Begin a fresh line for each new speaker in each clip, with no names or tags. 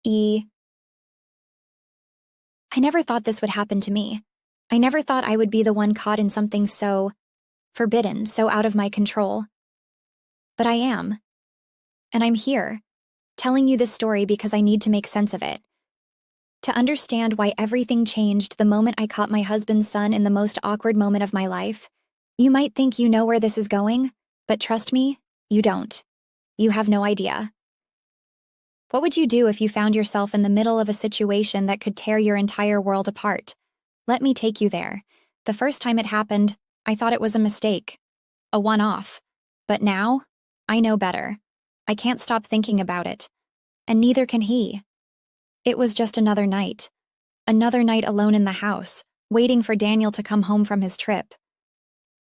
E. I never thought this would happen to me. I never thought I would be the one caught in something so forbidden, so out of my control. But I am. And I'm here, telling you this story because I need to make sense of it. To understand why everything changed the moment I caught my husband's son in the most awkward moment of my life. You might think you know where this is going, but trust me, you don't. You have no idea. What would you do if you found yourself in the middle of a situation that could tear your entire world apart? Let me take you there. The first time it happened, I thought it was a mistake, a one-off. But now, I know better. I can't stop thinking about it. And neither can he. It was just another night. Another night alone in the house, waiting for Daniel to come home from his trip.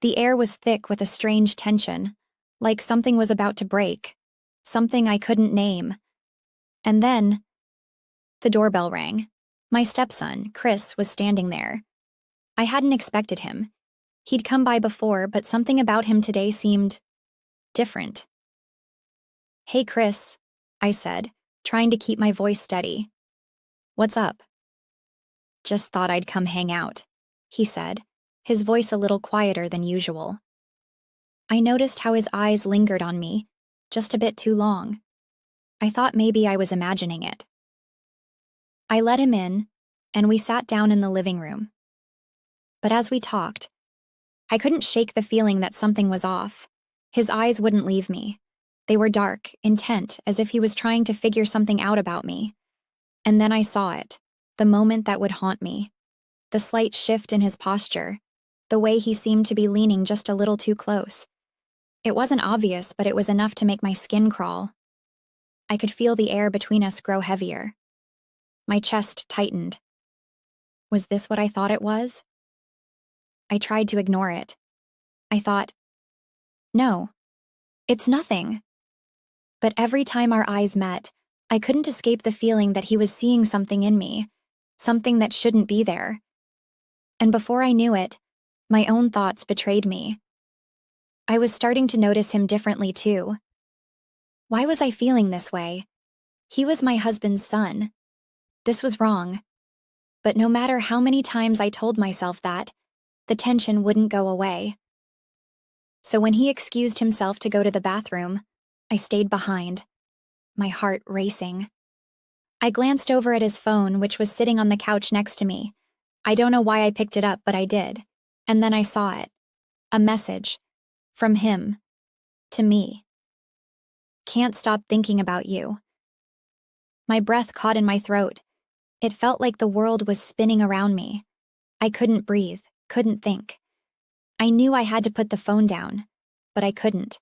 The air was thick with a strange tension, like something was about to break, something I couldn't name. And then, the doorbell rang. My stepson, Chris, was standing there. I hadn't expected him. He'd come by before, but something about him today seemed different. "Hey, Chris," I said, trying to keep my voice steady. "What's up?" "Just thought I'd come hang out," he said, his voice a little quieter than usual. I noticed how his eyes lingered on me, just a bit too long. I thought maybe I was imagining it. I let him in, and we sat down in the living room. But as we talked, I couldn't shake the feeling that something was off. His eyes wouldn't leave me. They were dark, intent, as if he was trying to figure something out about me. And then I saw it, the moment that would haunt me. The slight shift in his posture, the way he seemed to be leaning just a little too close. It wasn't obvious, but it was enough to make my skin crawl. I could feel the air between us grow heavier. My chest tightened. Was this what I thought it was? I tried to ignore it. I thought, no, it's nothing. But every time our eyes met, I couldn't escape the feeling that he was seeing something in me, something that shouldn't be there. And before I knew it, my own thoughts betrayed me. I was starting to notice him differently too. Why was I feeling this way? He was my husband's son. This was wrong. But no matter how many times I told myself that, the tension wouldn't go away. So when he excused himself to go to the bathroom, I stayed behind, my heart racing. I glanced over at his phone, which was sitting on the couch next to me. I don't know why I picked it up, but I did. And then I saw it. A message. From him. To me. "Can't stop thinking about you." My breath caught in my throat. It felt like the world was spinning around me. I couldn't breathe, couldn't think. I knew I had to put the phone down, but I couldn't.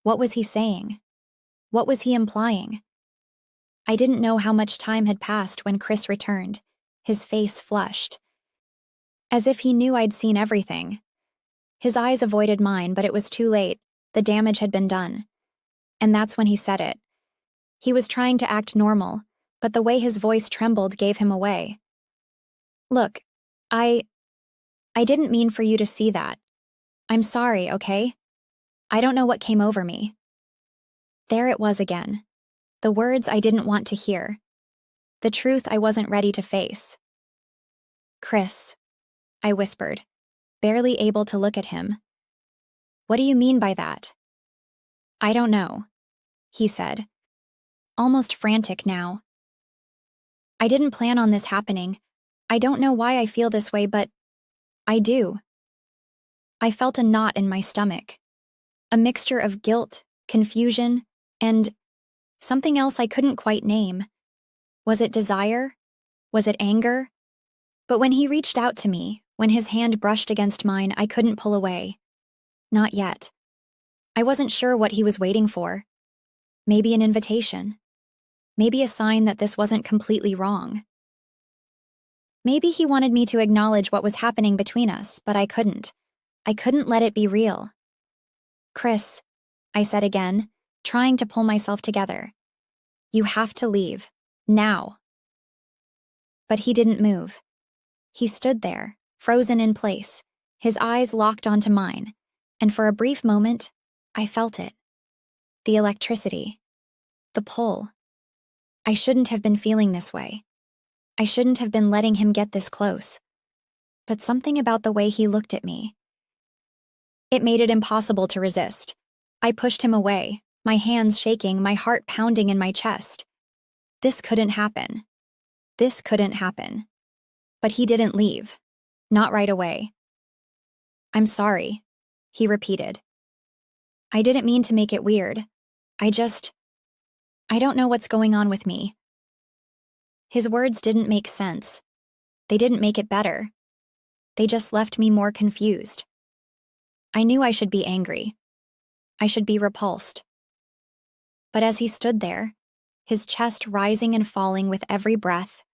What was he saying? What was he implying? I didn't know how much time had passed when Chris returned, his face flushed. As if he knew I'd seen everything. His eyes avoided mine, but it was too late. The damage had been done. And that's when he said it. He was trying to act normal, but the way his voice trembled gave him away. "Look, I didn't mean for you to see that. I'm sorry, okay? I don't know what came over me." There it was again. The words I didn't want to hear. The truth I wasn't ready to face. "Chris," I whispered, barely able to look at him. "What do you mean by that?" "I don't know," he said, almost frantic now. "I didn't plan on this happening. I don't know why I feel this way, but I do." I felt a knot in my stomach, a mixture of guilt, confusion, and something else I couldn't quite name. Was it desire? Was it anger? But when he reached out to me, when his hand brushed against mine, I couldn't pull away. Not yet. I wasn't sure what he was waiting for. Maybe an invitation. Maybe a sign that this wasn't completely wrong. Maybe he wanted me to acknowledge what was happening between us, but I couldn't. I couldn't let it be real. "Chris," I said again, trying to pull myself together. "You have to leave. Now." But he didn't move. He stood there, frozen in place, his eyes locked onto mine, and for a brief moment, I felt it. The electricity. The pull. I shouldn't have been feeling this way. I shouldn't have been letting him get this close. But something about the way he looked at me, it made it impossible to resist. I pushed him away, my hands shaking, my heart pounding in my chest. This couldn't happen. This couldn't happen. But he didn't leave. Not right away. "I'm sorry," he repeated. "I didn't mean to make it weird. I don't know what's going on with me." His words didn't make sense. They didn't make it better. They just left me more confused. I knew I should be angry. I should be repulsed. But as he stood there, his chest rising and falling with every breath,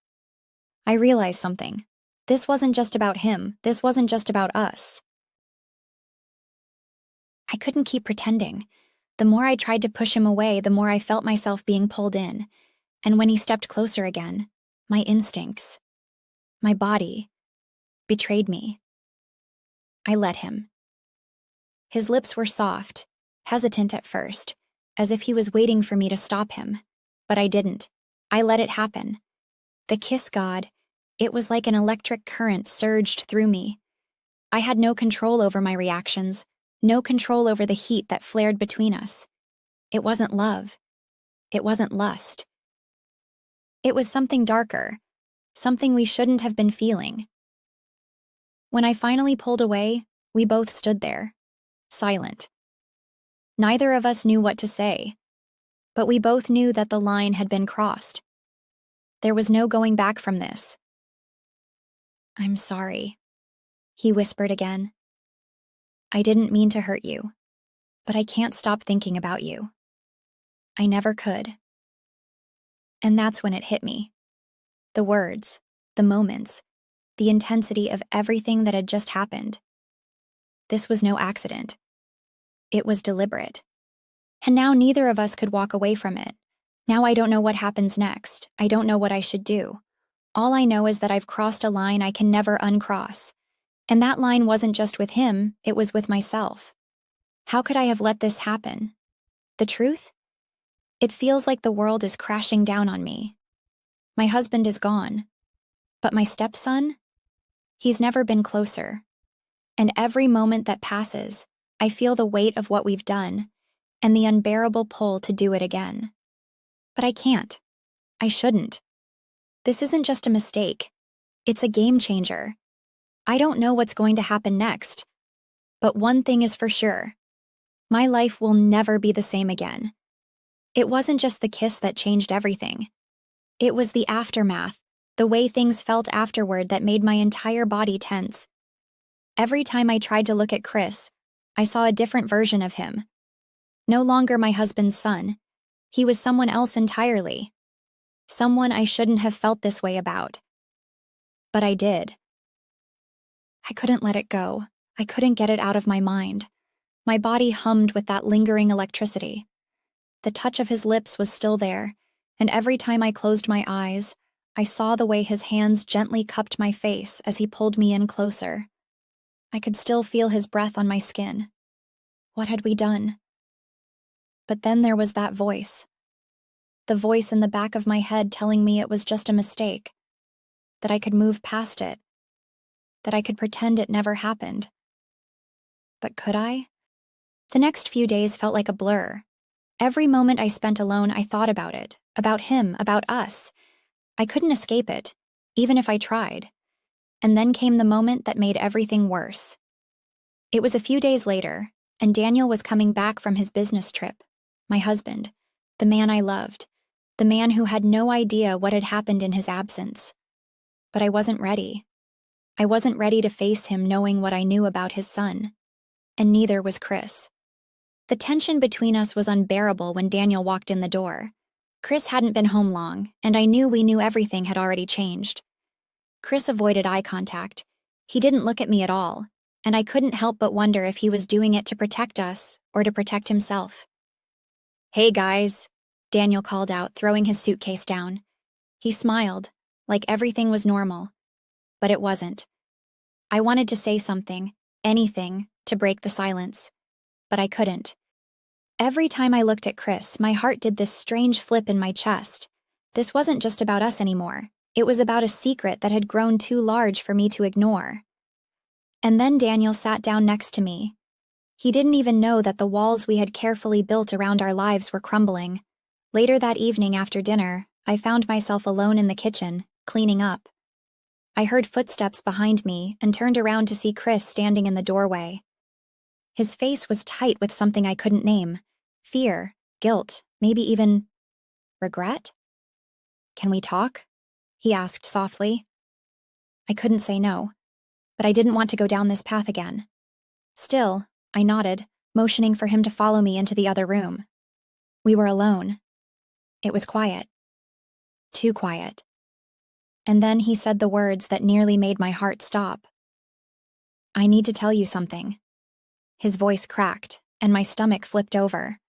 I realized something. This wasn't just about him. This wasn't just about us. I couldn't keep pretending. The more I tried to push him away, the more I felt myself being pulled in. And when he stepped closer again, my instincts, my body, betrayed me. I let him. His lips were soft, hesitant at first, as if he was waiting for me to stop him. But I didn't. I let it happen. The kiss god, it was like an electric current surged through me. I had no control over my reactions, no control over the heat that flared between us. It wasn't love. It wasn't lust. It was something darker, something we shouldn't have been feeling. When I finally pulled away, we both stood there, silent. Neither of us knew what to say, but we both knew that the line had been crossed. There was no going back from this. "I'm sorry," he whispered again. "I didn't mean to hurt you, but I can't stop thinking about you. I never could." And that's when it hit me. The words, the moments, the intensity of everything that had just happened. This was no accident. It was deliberate. And now neither of us could walk away from it. Now I don't know what happens next. I don't know what I should do. All I know is that I've crossed a line I can never uncross. And that line wasn't just with him, it was with myself. How could I have let this happen? The truth? It feels like the world is crashing down on me. My husband is gone. But my stepson? He's never been closer. And every moment that passes, I feel the weight of what we've done, and the unbearable pull to do it again. But I can't. I shouldn't. This isn't just a mistake. It's a game changer. I don't know what's going to happen next. But one thing is for sure. My life will never be the same again. It wasn't just the kiss that changed everything. It was the aftermath, the way things felt afterward that made my entire body tense. Every time I tried to look at Chris, I saw a different version of him. No longer my husband's son. He was someone else entirely. Someone I shouldn't have felt this way about. But I did. I couldn't let it go. I couldn't get it out of my mind. My body hummed with that lingering electricity. The touch of his lips was still there, and every time I closed my eyes, I saw the way his hands gently cupped my face as he pulled me in closer. I could still feel his breath on my skin. What had we done? But then there was that voice. The voice in the back of my head telling me it was just a mistake, that I could move past it, that I could pretend it never happened. But could I? The next few days felt like a blur. Every moment I spent alone, I thought about it, about him, about us. I couldn't escape it, even if I tried. And then came the moment that made everything worse. It was a few days later, and Daniel was coming back from his business trip. My husband, the man I loved, the man who had no idea what had happened in his absence. But I wasn't ready. I wasn't ready to face him knowing what I knew about his son. And neither was Chris. The tension between us was unbearable when Daniel walked in the door. Chris hadn't been home long, and I knew we knew everything had already changed. Chris avoided eye contact. He didn't look at me at all, and I couldn't help but wonder if he was doing it to protect us or to protect himself. "Hey guys," Daniel called out, throwing his suitcase down. He smiled, like everything was normal. But it wasn't. I wanted to say something, anything, to break the silence. But I couldn't. Every time I looked at Chris, my heart did this strange flip in my chest, This wasn't just about us anymore. It was about a secret that had grown too large for me to ignore. And then Daniel sat down next to me. He didn't even know that the walls we had carefully built around our lives were crumbling. Later that evening after dinner, I found myself alone in the kitchen, cleaning up. I heard footsteps behind me and turned around to see Chris standing in the doorway. His face was tight with something I couldn't name. Fear, guilt, maybe even regret? "Can we talk?" he asked softly. I couldn't say no, but I didn't want to go down this path again. Still, I nodded, motioning for him to follow me into the other room. We were alone. It was quiet. Too quiet. And then he said the words that nearly made my heart stop. "I need to tell you something." His voice cracked, and my stomach flipped over.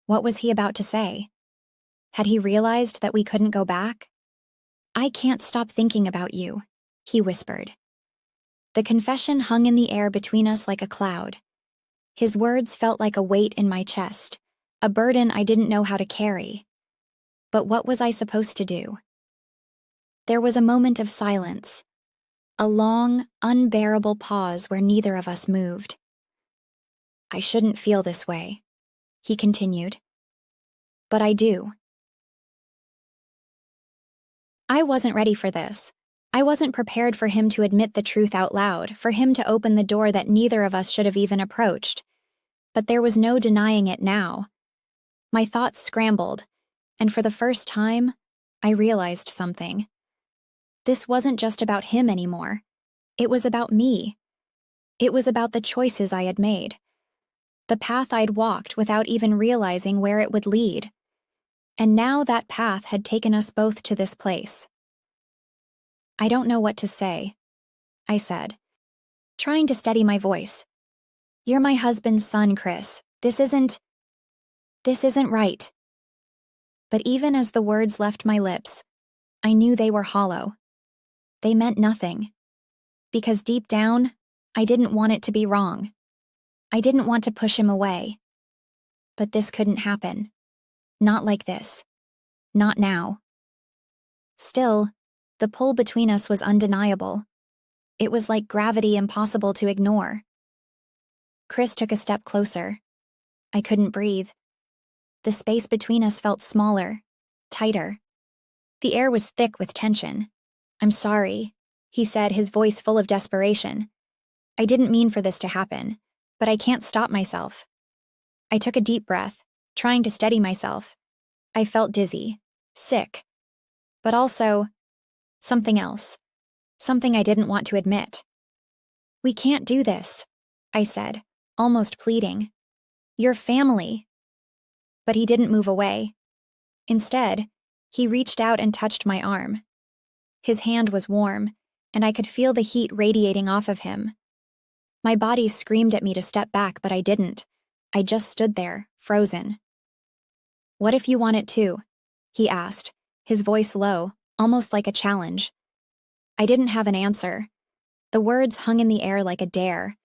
What was he about to say? Had he realized that we couldn't go back? "I can't stop thinking about you," he whispered. The confession hung in the air between us like a cloud. His words felt like a weight in my chest, a burden I didn't know how to carry. But what was I supposed to do? There was a moment of silence, a long, unbearable pause where neither of us moved. "I shouldn't feel this way," he continued. "But I do." I wasn't ready for this. I wasn't prepared for him to admit the truth out loud, for him to open the door that neither of us should have even approached. But there was no denying it now. My thoughts scrambled, and for the first time, I realized something. This wasn't just about him anymore. It was about me. It was about the choices I had made. The path I'd walked without even realizing where it would lead. And now that path had taken us both to this place. "I don't know what to say," I said, trying to steady my voice. "You're my husband's son, Chris. This isn't right." But even as the words left my lips, I knew they were hollow. They meant nothing. Because deep down, I didn't want it to be wrong. I didn't want to push him away. But this couldn't happen. Not like this. Not now. Still, the pull between us was undeniable. It was like gravity impossible to ignore. Chris took a step closer. I couldn't breathe. The space between us felt smaller, tighter. The air was thick with tension. "I'm sorry," he said, his voice full of desperation. "I didn't mean for this to happen, but I can't stop myself." I took a deep breath, trying to steady myself. I felt dizzy, sick, but also something else, something I didn't want to admit. "We can't do this," I said, almost pleading. "You're family." But he didn't move away. Instead, he reached out and touched my arm. His hand was warm, and I could feel the heat radiating off of him. My body screamed at me to step back, but I didn't. I just stood there, frozen. "What if you want it too?" he asked, his voice low, almost like a challenge. I didn't have an answer. The words hung in the air like a dare.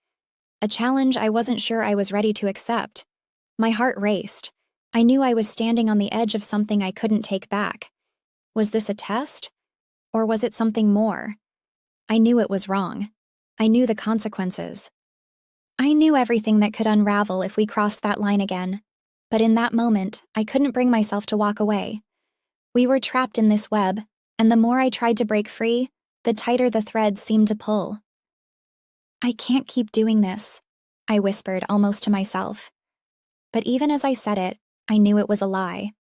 A challenge I wasn't sure I was ready to accept. My heart raced. I knew I was standing on the edge of something I couldn't take back. Was this a test? Or was it something more? I knew it was wrong. I knew the consequences. I knew everything that could unravel if we crossed that line again. But in that moment, I couldn't bring myself to walk away. We were trapped in this web, and the more I tried to break free, the tighter the threads seemed to pull. "I can't keep doing this," I whispered almost to myself. But even as I said it, I knew it was a lie.